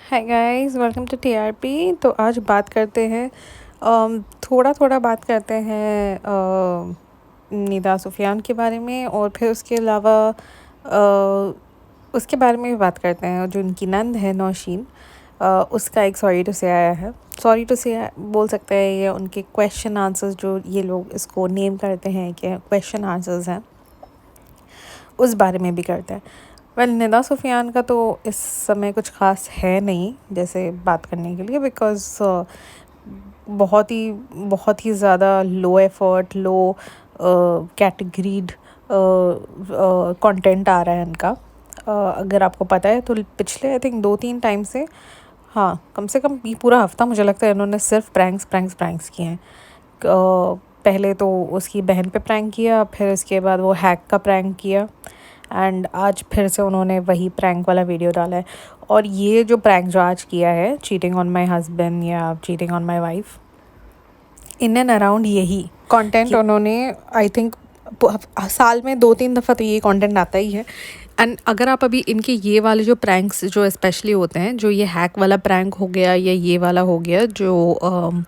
Hi guys, welcome to TRP. तो आज बात करते हैं, थोड़ा थोड़ा बात करते हैं निदा सुफियान के बारे में, और फिर उसके अलावा उसके बारे में भी बात करते हैं जो उनकी नंद है नौशीन। उसका एक सॉरी टू से आया है, सॉरी टू से बोल सकते हैं, या उनके क्वेश्चन आंसर्स जो ये लोग इसको नेम करते हैं कि क्वेश्चन आंसर्स हैं, उस बारे में भी करते हैं। वेल, निदा सुफियान का तो इस समय कुछ ख़ास है नहीं जैसे बात करने के लिए, बिकॉज़ बहुत ही ज़्यादा लो एफर्ट, लो कैटेगरीड कंटेंट आ रहा है इनका। अगर आपको पता है तो पिछले आई थिंक 2-3 टाइम से, हाँ, कम से कम ये पूरा हफ़्ता मुझे लगता है इन्होंने सिर्फ प्रैंक्स किए हैं। पहले तो उसकी बहन पे प्रैंक किया, फिर उसके बाद वो हैक का प्रैंक किया, एंड आज फिर से उन्होंने वही प्रैंक वाला वीडियो डाला है। और ये जो प्रैंक जो आज किया है, चीटिंग ऑन माय हस्बैंड या cheating on my wife, in and around यही कंटेंट उन्होंने आई थिंक साल में 2-3 दफ़ा तो ये कंटेंट आता ही है। एंड अगर आप अभी इनके ये वाले जो प्रैंक्स जो स्पेशली होते हैं, जो ये हैक वाला प्रैंक हो गया या ये वाला हो गया जो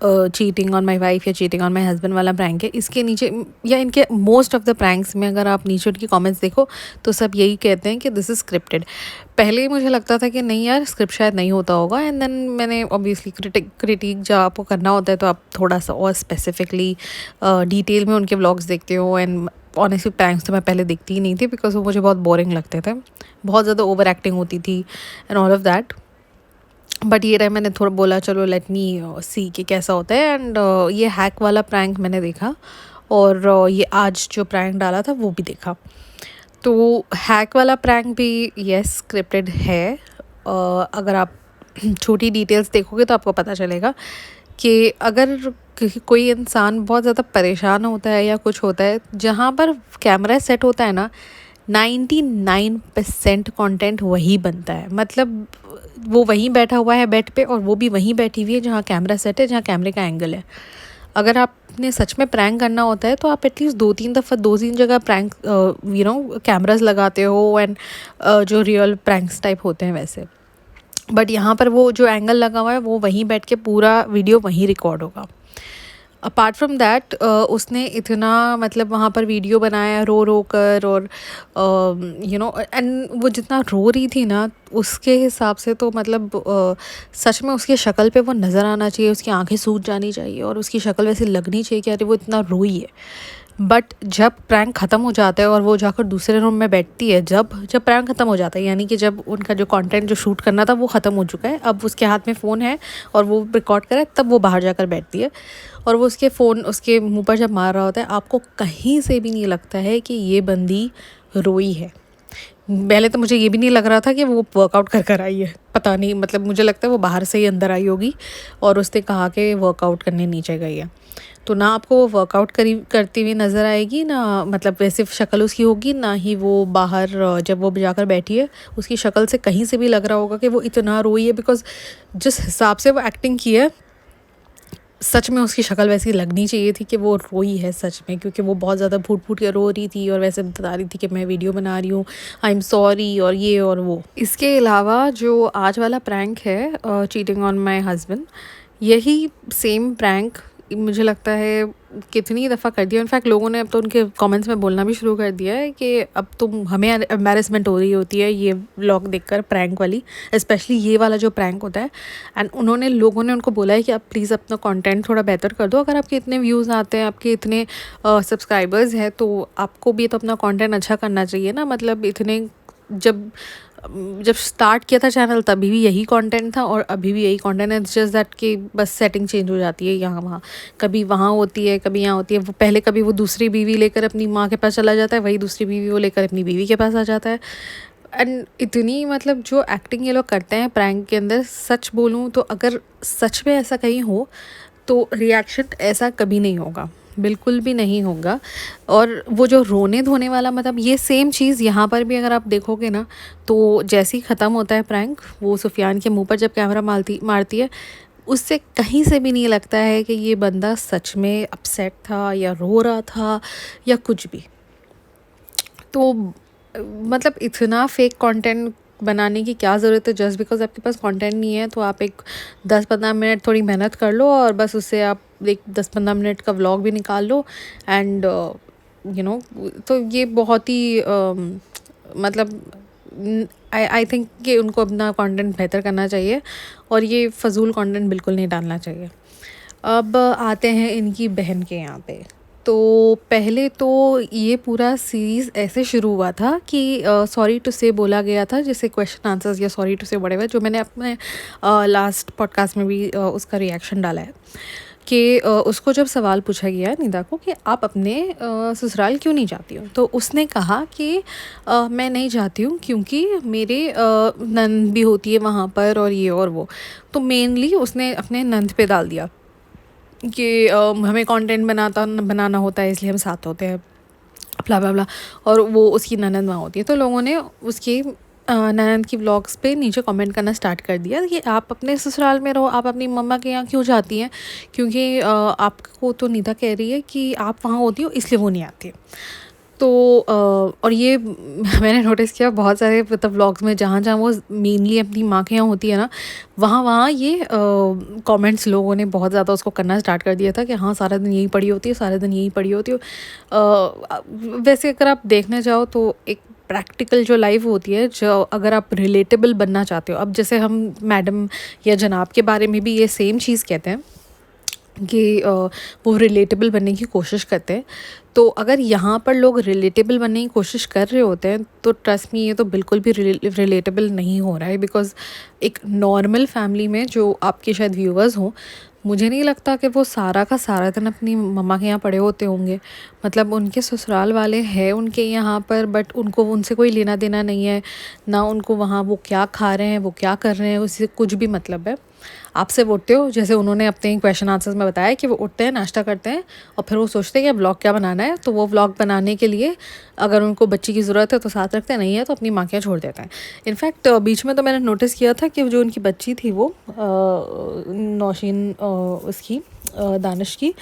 चीटिंग ऑन माय वाइफ या चीटिंग ऑन माय हस्बैंड वाला प्रैंक है, इसके नीचे या इनके मोस्ट ऑफ द प्रैंक्स में अगर आप नीचे उनकी कमेंट्स देखो तो सब यही कहते हैं कि दिस इज़ स्क्रिप्टेड। पहले ही मुझे लगता था कि नहीं यार, स्क्रिप्ट शायद नहीं होता होगा, एंड देन मैंने ऑब्वियसली क्रिटिक जब आपको करना होता है तो आप थोड़ा सा और स्पेसिफिकली डिटेल में उनके व्लॉग्स देखते हो। एंड ऑनेस्टली प्रैंक्स तो मैं पहले देखती ही नहीं थी, बिकॉज वो मुझे बहुत बोरिंग लगते थे, बहुत ज़्यादा ओवर एक्टिंग होती थी and all of that. But ये रहा, मैंने थोड़ा बोला चलो लेट मी सी कि कैसा होता है। एंड ये हैक वाला प्रैंक मैंने देखा, और ये आज जो प्रैंक डाला था वो भी देखा। तो हैक वाला प्रैंक भी यस स्क्रिप्टेड है। अगर आप छोटी डिटेल्स देखोगे तो आपको पता चलेगा कि अगर कोई इंसान बहुत ज़्यादा परेशान होता है या कुछ होता है, जहाँ पर कैमरा सेट होता है ना, 99% कंटेंट वही बनता है। मतलब वो वहीं बैठा हुआ है बेड पे, और वो भी वहीं बैठी हुई है जहाँ कैमरा सेट है, जहाँ कैमरे का एंगल है। अगर आपने सच में प्रैंक करना होता है तो आप एटलीस्ट 2-3 दफ़ा 2-3 जगह प्रैंक कैमरास लगाते हो, एंड जो रियल प्रैंक्स टाइप होते हैं वैसे। बट यहाँ पर वो जो एंगल लगा हुआ है वो वहीं बैठ के पूरा वीडियो वहीं रिकॉर्ड होगा। अपार्ट फ्रॉम दैट उसने इतना मतलब वहाँ पर वीडियो बनाया रो रो कर, और एंड वो जितना रो रही थी ना, उसके हिसाब से तो मतलब सच में उसकी शक्ल पे वो नज़र आना चाहिए, उसकी आंखें सूज जानी चाहिए और उसकी शक्ल वैसे लगनी चाहिए कि अरे वो इतना रोई है। बट जब प्रैंक ख़त्म हो जाता है और वो जाकर दूसरे रूम में बैठती है, जब जब प्रैंक ख़त्म हो जाता है, यानी कि जब उनका जो कंटेंट जो शूट करना था वो ख़त्म हो चुका है, अब उसके हाथ में फ़ोन है और वो रिकॉर्ड करे, तब वो बाहर जाकर बैठती है। और वो उसके फ़ोन उसके मुंह पर जब मार रहा होता है, आपको कहीं से भी नहीं लगता है कि ये बंदी रोई है। पहले तो मुझे ये भी नहीं लग रहा था कि वो वर्कआउट कर कर आई है, पता नहीं, मतलब मुझे लगता है वो बाहर से ही अंदर आई होगी और उसने कहा कि वर्कआउट करने नीचे गई है। तो ना आपको वो वर्कआउट करती हुई नज़र आएगी, ना मतलब वैसे शक्ल उसकी होगी, ना ही वो बाहर जब वो जाकर बैठी है उसकी शक्ल से कहीं से भी लग रहा होगा कि वो इतना रोई है। बिकॉज जिस हिसाब से वो एक्टिंग की है, सच में उसकी शक्ल वैसी लगनी चाहिए थी कि वो रोई है सच में, क्योंकि वो बहुत ज़्यादा फूट फूट के रो रही थी और वैसे बता रही थी कि मैं वीडियो बना रही हूँ, आई एम सॉरी, और ये और वो। इसके अलावा जो आज वाला प्रैंक है चीटिंग ऑन माय हस्बैंड, यही सेम प्रैंक मुझे लगता है कितनी दफ़ा कर दिया। इनफैक्ट लोगों ने अब तो उनके कमेंट्स में बोलना भी शुरू कर दिया है कि अब तो हमें एम्बैरेसमेंट हो रही होती है ये व्लॉग देखकर, प्रैंक वाली, स्पेशली ये वाला जो प्रैंक होता है। एंड लोगों ने उनको बोला है कि आप प्लीज़ अपना कंटेंट थोड़ा बेहतर कर दो। अगर आपके इतने व्यूज़ आते हैं, आपके इतने सब्सक्राइबर्स हैं, तो आपको भी तो अपना कंटेंट अच्छा करना चाहिए ना। मतलब इतने जब जब स्टार्ट किया था चैनल तभी भी यही कंटेंट था और अभी भी यही कंटेंट है। जस्ट दैट कि बस सेटिंग चेंज हो जाती है यहाँ वहाँ, कभी वहाँ होती है कभी यहाँ होती है। वो पहले कभी वो दूसरी बीवी लेकर अपनी माँ के पास चला जाता है, वही दूसरी बीवी वो लेकर अपनी बीवी के पास आ जाता है। एंड इतनी मतलब जो एक्टिंग ये लोग करते हैं प्रैंक के अंदर, सच बोलूँ तो अगर सच में ऐसा कहीं हो तो रिएक्शन ऐसा कभी नहीं होगा, बिल्कुल भी नहीं होगा। और वो जो रोने धोने वाला, मतलब ये सेम चीज़ यहाँ पर भी अगर आप देखोगे ना, तो जैसे ही ख़त्म होता है प्रैंक, वो सुफियान के मुंह पर जब कैमरा मारती है, उससे कहीं से भी नहीं लगता है कि ये बंदा सच में अपसेट था या रो रहा था या कुछ भी। तो मतलब इतना फेक कंटेंट बनाने की क्या ज़रूरत है? जस्ट बिकॉज़ आपके पास कंटेंट नहीं है तो आप एक 10-15 मिनट थोड़ी मेहनत कर लो और बस उससे आप एक 10-15 मिनट का व्लॉग भी निकाल लो एंड तो ये बहुत ही मतलब आई थिंक कि उनको अपना कंटेंट बेहतर करना चाहिए और ये फ़ज़ूल कंटेंट बिल्कुल नहीं डालना चाहिए। अब आते हैं इनकी बहन के यहाँ पे। तो पहले तो ये पूरा सीरीज़ ऐसे शुरू हुआ था कि सॉरी टू से बोला गया था, जैसे क्वेश्चन आंसर्स या सॉरी टू से व्हाटएवर, जो मैंने अपने लास्ट पॉडकास्ट में भी उसका रिएक्शन डाला है कि उसको जब सवाल पूछा गया निदा को कि आप अपने ससुराल क्यों नहीं जाती हो, तो उसने कहा कि मैं नहीं जाती हूँ क्योंकि मेरे नंद भी होती है वहाँ पर और ये और वो। तो मेनली उसने अपने नंद पे डाल दिया कि हमें कंटेंट बनाना होता है इसलिए हम साथ होते हैं, ब्ला ब्ला ब्ला। और वो उसकी ननद वहाँ होती है, तो लोगों ने उसकी ननद की व्लॉग्स पे नीचे कमेंट करना स्टार्ट कर दिया कि आप अपने ससुराल में रहो, आप अपनी मम्मा के यहाँ क्यों जाती हैं, क्योंकि आपको तो निदा कह रही है कि आप वहाँ होती हो इसलिए वो नहीं आती। तो और ये मैंने नोटिस किया बहुत सारे मतलब व्लॉग्स में, जहाँ जहाँ वो मेनली अपनी माँ के यहाँ होती है ना, वहाँ वहाँ ये कमेंट्स लोगों ने बहुत ज़्यादा उसको करना स्टार्ट कर दिया था कि हाँ सारा दिन यही पड़ी होती है, सारा दिन यही पड़ी होती हो। वैसे अगर आप देखने जाओ तो एक प्रैक्टिकल जो लाइफ होती है, जो अगर आप रिलेटेबल बनना चाहते हो, अब जैसे हम मैडम या जनाब के बारे में भी ये सेम चीज़ कहते हैं कि वो रिलेटेबल बनने की कोशिश करते हैं। तो अगर यहाँ पर लोग रिलेटेबल बनने की कोशिश कर रहे होते हैं तो ट्रस्ट मी ये तो बिल्कुल भी रिलेटेबल नहीं हो रहा है, बिकॉज़ एक नॉर्मल फैमिली में जो आपके शायद व्यूअर्स हों, मुझे नहीं लगता कि वो सारा का सारा दिन अपनी मम्मा के यहाँ पड़े होते होंगे। मतलब उनके ससुराल वाले हैं उनके यहाँ पर, बट उनको उनसे कोई लेना देना नहीं है ना, उनको वहाँ वो क्या खा रहे हैं, वो क्या कर रहे हैं, उससे कुछ भी मतलब है। आप सिर्फ उठते हो, जैसे उन्होंने अपने क्वेश्चन आंसर्स में बताया कि वो उठते हैं, नाश्ता करते हैं और फिर वो सोचते हैं कि व्लॉग क्या बनाना है, तो वो व्लॉग बनाने के लिए अगर उनको बच्ची की ज़रूरत है तो साथ रखते हैं, नहीं है तो अपनी माँ के यहाँ छोड़ देते हैं। इनफैक्ट बीच में तो मैंने नोटिस किया था कि जो उनकी बच्ची थी वो नौशीन उसकी दानिश की,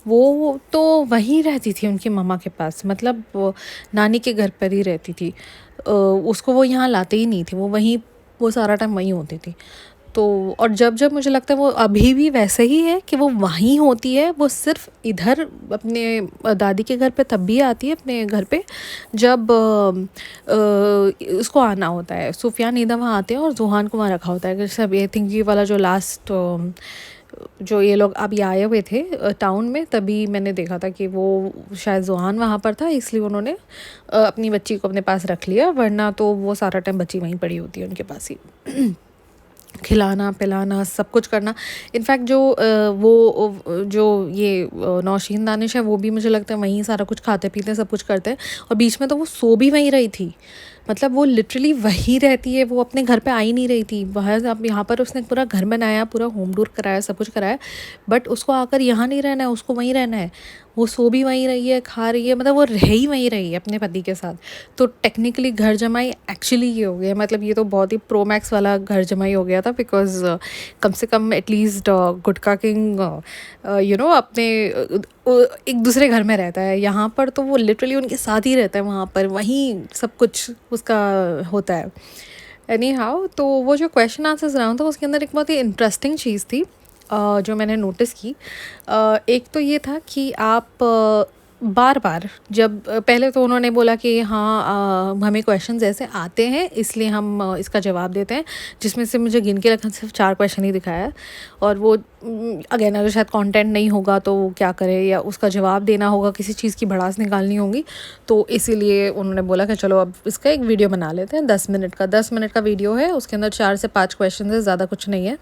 वो तो वहीं रहती थी उनकी मम्मा के पास, मतलब नानी के घर पर ही रहती थी। उसको वो यहाँ लाते ही नहीं थे, वो वहीं, वो सारा टाइम वहीं होती थी। तो और जब जब मुझे लगता है वो अभी भी वैसे ही है कि वो वहीं होती है, वो सिर्फ इधर अपने दादी के घर पे तब भी आती है अपने घर पे जब उसको आना होता है। सुफियान ईदा वहाँ आते हैं और जोहान को वहाँ रखा होता है। जैसे अब ये थिंक ये वाला जो लास्ट जो ये लोग अभी आए हुए थे टाउन में, तभी मैंने देखा था कि वो शायद जोहान वहाँ पर था, इसलिए उन्होंने अपनी बच्ची को अपने पास रख लिया, वरना तो वो सारा टाइम बच्ची वहीं पड़ी होती है उनके पास ही। खिलाना पिलाना सब कुछ करना। इनफैक्ट जो ये नौशीन दानिश है, वो भी मुझे लगता है वहीं सारा कुछ खाते पीते सब कुछ करते हैं, और बीच में तो वो सो भी वहीं रही थी। मतलब वो लिटरली वहीं रहती है, वो अपने घर पे आ ही नहीं रही थी। वहाँ अब यहाँ पर उसने पूरा घर बनाया, पूरा होम टूर कराया, सब कुछ कराया, बट उसको आकर यहाँ नहीं रहना है, उसको वहीं रहना है। वो सो भी वहीं रही है, खा रही है, मतलब वो रह ही वहीं रही है अपने पति के साथ। तो टेक्निकली घर जमाई एक्चुअली ये हो गया, मतलब ये तो बहुत ही प्रो मैक्स वाला घर जमाई हो गया था, बिकॉज कम से कम एटलीस्ट गुटका किंग अपने एक दूसरे घर में रहता है। यहाँ पर तो वो लिटरली उनके साथ ही रहता है, वहाँ पर वहीं सब कुछ उसका होता है। एनी हाउ, तो वो जो क्वेश्चन आंसर्स राउंड था उसके अंदर एक बहुत ही इंटरेस्टिंग चीज़ थी जो मैंने नोटिस की। एक तो ये था कि आप बार बार जब पहले तो उन्होंने बोला कि हाँ हमें क्वेश्चंस ऐसे आते हैं इसलिए हम इसका जवाब देते हैं, जिसमें से मुझे गिन के रखा सिर्फ 4 क्वेश्चन ही दिखाया है। और वो अगेन अगर शायद कंटेंट नहीं होगा तो क्या करे, या उसका जवाब देना होगा, किसी चीज़ की भड़ास निकालनी होगी, तो इसीलिए उन्होंने बोला कि चलो अब इसका एक वीडियो बना लेते हैं 10 मिनट का वीडियो है, उसके अंदर 4 से 5 क्वेश्चन है, ज़्यादा कुछ नहीं है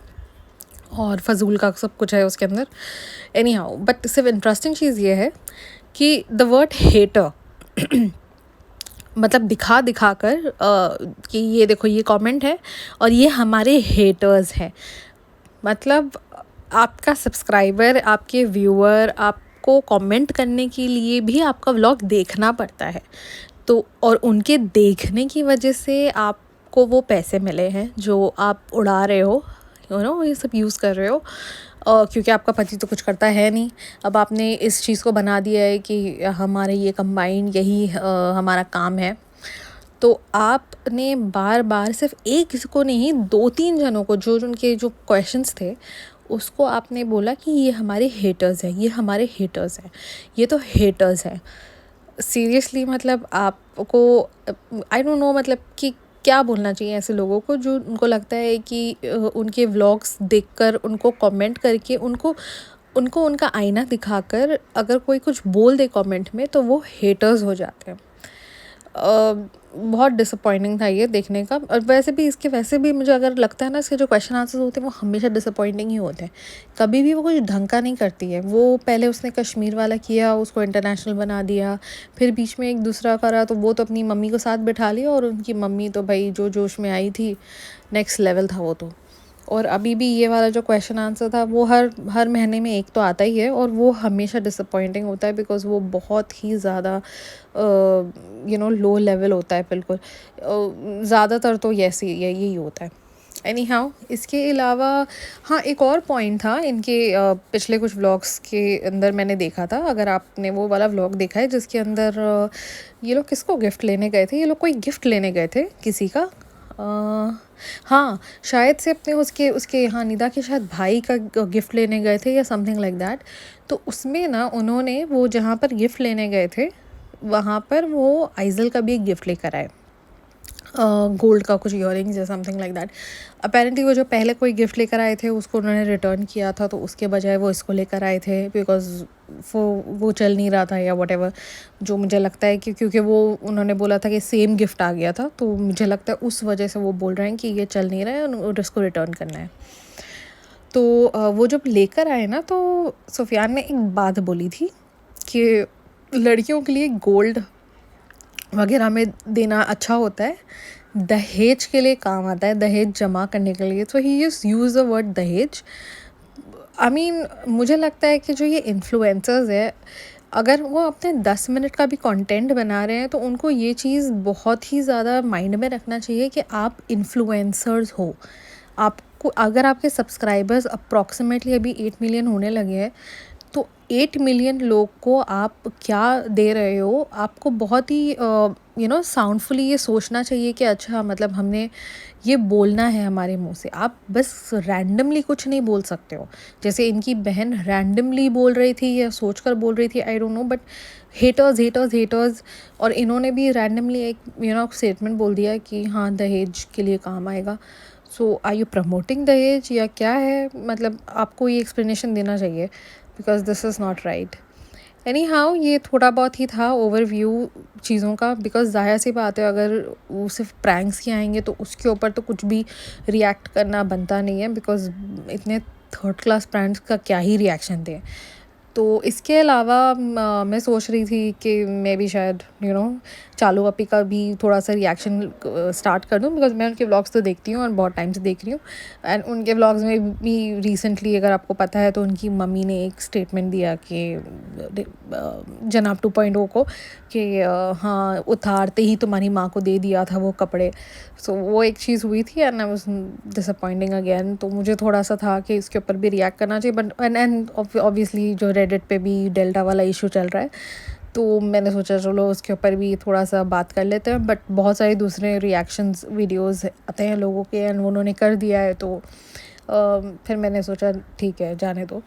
और फजूल का सब कुछ है उसके अंदर। एनी हाउ, बट सिर्फ इंटरेस्टिंग चीज़ ये है कि द वर्ड हेटर मतलब दिखा दिखा कर कि ये देखो ये कमेंट है और ये हमारे हेटर्स हैं। मतलब आपका सब्सक्राइबर, आपके व्यूअर आपको कमेंट करने के लिए भी आपका व्लॉग देखना पड़ता है, तो और उनके देखने की वजह से आपको वो पैसे मिले हैं जो आप उड़ा रहे हो, ये सब यूज़ कर रहे हो, क्योंकि आपका पति तो कुछ करता है नहीं। अब आपने इस चीज़ को बना दिया है कि हमारे ये कंबाइंड यही हमारा काम है। तो आपने बार बार सिर्फ एक किसी को नहीं, 2-3 जनों को, जो उनके जो क्वेश्चंस थे उसको आपने बोला कि ये हमारे हेटर्स हैं, ये हमारे हेटर्स हैं, ये तो हेटर्स हैं। सीरियसली मतलब आपको आई डोंट नो मतलब कि क्या बोलना चाहिए ऐसे लोगों को जो उनको लगता है कि उनके व्लॉग्स देखकर, उनको कमेंट करके, उनको उनको उनका आईना दिखाकर अगर कोई कुछ बोल दे कमेंट में तो वो हेटर्स हो जाते हैं। बहुत डिसअपॉइंटिंग था ये देखने का। और वैसे भी मुझे अगर लगता है ना, इसके जो क्वेश्चन आंसर्स होते हैं वो हमेशा डिसअपॉइंटिंग ही होते हैं। कभी भी वो कुछ ढंग का नहीं करती है। वो पहले उसने कश्मीर वाला किया, उसको इंटरनेशनल बना दिया, फिर बीच में एक दूसरा करा तो वो तो अपनी मम्मी को साथ बिठा लिया, और उनकी मम्मी तो भाई जो जोश में आई थी, नेक्स्ट लेवल था वो तो। और अभी भी ये वाला जो क्वेश्चन आंसर था वो हर महीने में एक तो आता ही है, और वो हमेशा डिसअपॉइंटिंग होता है बिकॉज़ वो बहुत ही ज़्यादा लो लेवल होता है बिल्कुल। ज़्यादातर तो यही होता है। एनी हाउ, इसके अलावा हाँ, एक और पॉइंट था इनके पिछले कुछ व्लॉग्स के अंदर मैंने देखा था। अगर आपने वो वाला व्लॉग देखा है जिसके अंदर ये लोग किसको गिफ्ट लेने गए थे, ये लोग कोई गिफ्ट लेने गए थे किसी का, हाँ शायद से अपने उसके उसके हाँ निदा के शायद भाई का गिफ्ट लेने गए थे या समथिंग लाइक दैट। तो उसमें ना उन्होंने वो जहाँ पर गिफ्ट लेने गए थे वहाँ पर वो आइज़ल का भी एक गिफ्ट लेकर आए, गोल्ड का कुछ इयररिंग्स या समथिंग लाइक दैट। अपेरेंटली वो जो पहले कोई गिफ्ट लेकर आए थे उसको उन्होंने रिटर्न किया था, तो उसके बजाय वो इसको लेकर आए थे बिकॉज़ वो चल नहीं रहा था या वॉटेवर। जो मुझे लगता है कि क्योंकि वो उन्होंने बोला था कि सेम गिफ्ट आ गया था, तो मुझे लगता है उस वजह से वो बोल रहे हैं कि ये चल नहीं रहा है और इसको रिटर्न करना है। तो वो जब लेकर आए ना, तो सुफियान ने एक बात बोली थी कि लड़कियों के लिए गोल्ड वगैरह में देना अच्छा होता है, दहेज के लिए काम आता है, दहेज जमा करने के लिए। तो ही यूज़ द वर्ड दहेज। आई मीन मुझे लगता है कि जो ये इन्फ्लुएंसर्स है, अगर वो अपने 10 मिनट का भी कंटेंट बना रहे हैं तो उनको ये चीज़ बहुत ही ज़्यादा माइंड में रखना चाहिए कि आप इन्फ्लुएंसर्स हो। आपको अगर आपके सब्सक्राइबर्स अप्रॉक्सीमेटली अभी 8 मिलियन होने लगे हैं, तो 8 मिलियन लोग को आप क्या दे रहे हो, आपको बहुत ही साउंडफुली ये सोचना चाहिए कि अच्छा मतलब हमने ये बोलना है हमारे मुंह से। आप बस रैंडमली कुछ नहीं बोल सकते हो। जैसे इनकी बहन रैंडमली बोल रही थी या सोचकर बोल रही थी, I don't know, but haters haters haters. और इन्होंने भी रैंडमली एक स्टेटमेंट बोल दिया कि हाँ दहेज के लिए काम आएगा। सो आर यू प्रमोटिंग दहेज या क्या है? मतलब आपको ये एक्सप्लेनेशन देना चाहिए because this is not right. Any how, ये थोड़ा बहुत ही था ओवरव्यू चीज़ों का, बिकॉज ज़ाहिर सी बात है अगर वो सिर्फ प्रैंक्स ही आएंगे तो उसके ऊपर तो कुछ भी रिएक्ट करना बनता नहीं है, बिकॉज इतने थर्ड क्लास प्रैंक्स का क्या ही रिएक्शन दें। तो इसके अलावा मैं सोच रही थी कि मैं भी शायद चालू अपी का भी थोड़ा सा रिएक्शन स्टार्ट कर दूं, बिकॉज मैं उनके व्लॉग्स तो देखती हूँ और बहुत टाइम से देख रही हूँ। एंड उनके व्लॉग्स में भी रिसेंटली अगर आपको पता है तो उनकी मम्मी ने एक स्टेटमेंट दिया कि जनाब 2.0 को कि हाँ उतारते ही तुम्हारी माँ को दे दिया था वो कपड़े। सो वो एक चीज़ हुई थी and I was disappointing again. तो मुझे थोड़ा सा था कि इसके ऊपर भी रिएक्ट करना चाहिए, बट एंड ऑब्वियसली जो रेडिट पे भी डेल्टा वाला इशू चल रहा है, तो मैंने सोचा चलो उसके ऊपर भी थोड़ा सा बात कर लेते हैं। बट बहुत सारे दूसरे रिएक्शंस वीडियोस आते हैं लोगों के एंड उन्होंने कर दिया है, तो फिर मैंने सोचा ठीक है जाने दो।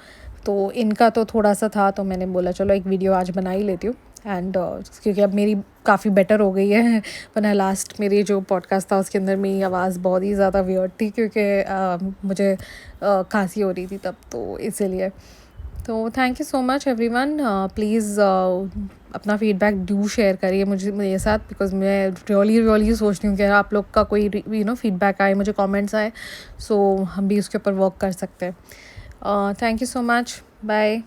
तो इनका तो थोड़ा सा था, तो मैंने बोला चलो एक वीडियो आज बना ही लेती हूँ। एंड क्योंकि अब मेरी काफ़ी बेटर हो गई है, वरना लास्ट मेरी जो पॉडकास्ट था उसके अंदर मेरी आवाज़ बहुत ही ज़्यादा वियर्ड थी क्योंकि मुझे खांसी हो रही थी तब, तो इसीलिए। तो thank you so much everyone. Please अपना फीडबैक डू शेयर करिए मेरे साथ, बिकॉज मैं रियली सोच रही हूँ कि आप लोग का कोई फीडबैक आए, मुझे कमेंट्स आए, सो हम भी उसके ऊपर वर्क कर सकते हैं। Thank you so much, bye.